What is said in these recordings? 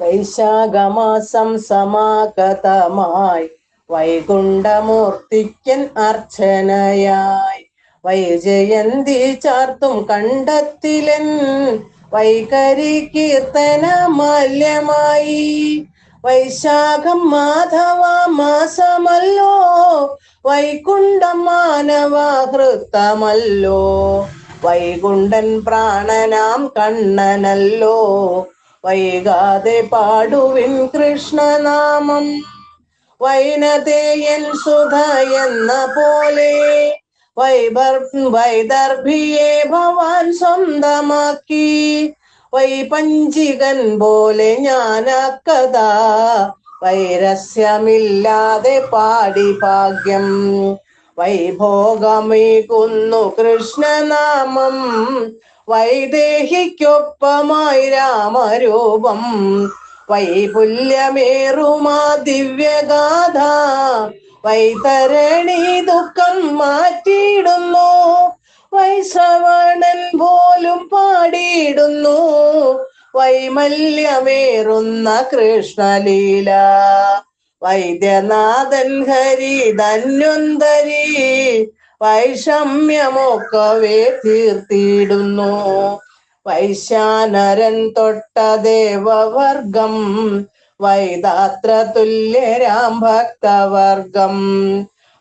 വൈശാഖമാസം സമാഗതമായി വൈകുണ്ഠമൂർത്തിക്കൻ അർച്ചനയായി വൈജയന്തി ചാർത്തും കണ്ടത്തിലൻ വൈകരി കീർത്തന മാല്യമായി. വൈശാഖം മാധവ മാസമല്ലോ, വൈകുണ്ഠം മാനവഹൃത്തമല്ലോ, വൈകുണ്ഠൻ പ്രാണനാം കണ്ണനല്ലോ, വൈകാതെ പാടുവിൻ കൃഷ്ണനാമം. വൈനതേയൻ സുധ എന്ന പോലെ വൈദർഭിയെ ഭവാൻ സ്വന്തമാക്കി, വൈപഞ്ചികൻ പോലെ ഞാനാക്കഥ വൈരസ്യമില്ലാതെ പാടി ഭാഗ്യം. വൈഭോഗമേകുന്നു കൃഷ്ണനാമം, വൈദേഹിക്കൊപ്പമായി രാമരൂപം, വൈപുല്യമേറുമാ ദിവ്യഗാഥ, വൈതരണി ദുഃഖം മാറ്റിയിടുന്നു, വൈശ്രവണൻ പോലും പാടിയിടുന്നു, വൈമല്യമേറുന്ന കൃഷ്ണലീല. വൈദ്യനാഥൻ ഹരി ധന്വന്തരി വൈഷമ്യമൊക്കവേ തീർത്തിയിടുന്നു, വൈശ്യാനരൻ തൊട്ട ദേവവർഗം, വൈദാത്ര തുല്യരാം ഭക്തവർഗം.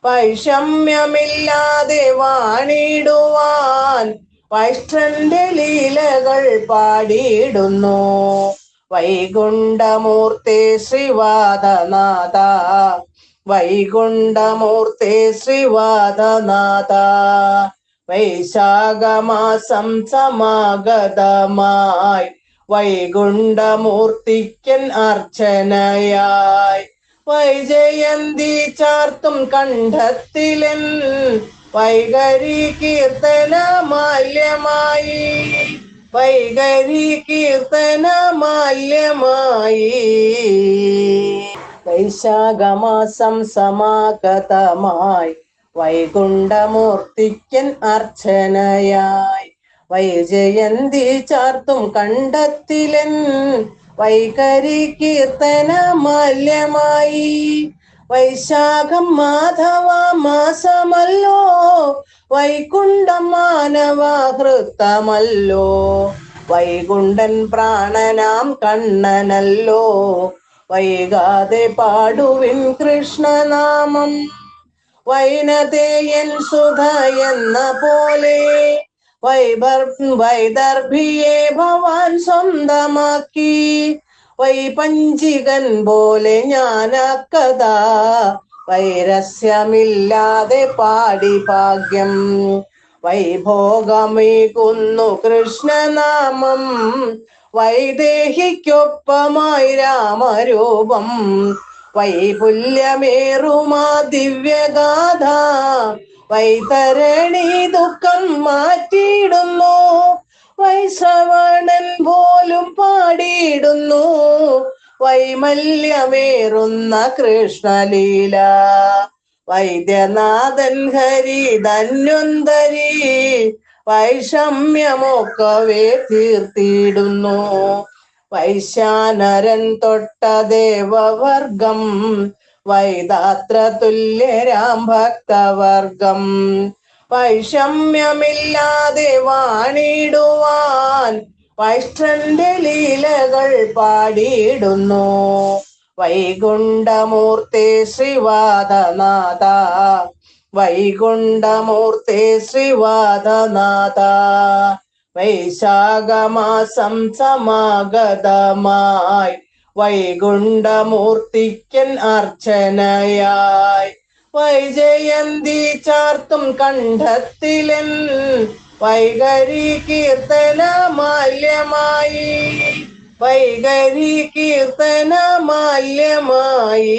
വൈഷമ്യമില്ലാതെ വാണിടുവാൻ വൈഷ്ഠന്റെ ലീലകൾ പാടിയിടുന്നു, വൈകുണ്ഠമൂർത്തേ ശ്രീവാദനാഥ, വൈകുണ്ഠമൂർത്തേ ശ്രീവാദനാഥ. വൈശാഖമാസം സമാഗതമായി വൈകുണ്ഠമൂർത്തിക്കൻ അർച്ചനയായി വൈജയന്തി ചാർത്തും കണ്ഠത്തിലൻ വൈകരി കീർത്തന മാല്യമായി, വൈകരി കീർത്തന മാല്യമായി. വൈശാഖമാസം സമാഗതമായി വൈകുണ്ഠമൂർത്തിക്കൻ അർച്ചനയായി വൈജയന്തി ചാർത്തും കണ്ഠത്തിലൻ വൈകരി കീർത്തന മാല്യമായി. വൈശാഖം മാധവ മാസമല്ലോ, വൈകുണ്ഠം മാനവഹൃത്തമല്ലോ, വൈകുണ്ഠൻ പ്രാണനാം കണ്ണനല്ലോ, വൈകാതെ പാടുവിൻ കൃഷ്ണനാമം. വൈനതേയൻ സുധ എന്ന പോലെ വൈദർഭിയെ ഭവാൻ സ്വന്തമാക്കി, വൈപഞ്ചികൻ പോലെ ഞാനാക്കഥ വൈരസ്യമില്ലാതെ പാടി ഭാഗ്യം. വൈഭോഗമേകുന്നു കൃഷ്ണനാമം, വൈദേഹിക്കൊപ്പമായി രാമരൂപം, വൈപുല്യമേറുമാ ദിവ്യഗാഥ, വൈതരണി ദുഃഖം മാറ്റിയിടുന്നു, വൈശ്രവണൻ പോലും പാടിയിടുന്നു, വൈമല്യമേറുന്ന കൃഷ്ണലീല. വൈദ്യനാഥൻ ഹരി ധന്വന്തരി വൈഷമ്യമൊക്കവേ തീർത്തിയിടുന്നു, വൈശ്യാനരൻ തൊട്ട ദേവവർഗം, വൈദാത്ര തുല്യരാം ഭക്തവർഗം. വൈഷമ്യമില്ലാതെ വാണിടുവാൻ വൈഷ്ഠന്റെ ലീലകൾ പാടിയിടുന്നു, വൈകുണ്ഠമൂർത്തേ ശ്രീവാദനാഥ, വൈകുണ്ഠമൂർത്തേ ശ്രീവാദനാഥ. വൈശാഖമാസം സമാഗതമായി വൈകുണ്ഠമൂർത്തിക്കൻ അർച്ചനയായി വൈജയന്തി ചാർത്തും കണ്ഠത്തിലൻ വൈകരി കീർത്തന മാല്യമായി, വൈകരി കീർത്തന മാല്യമായി.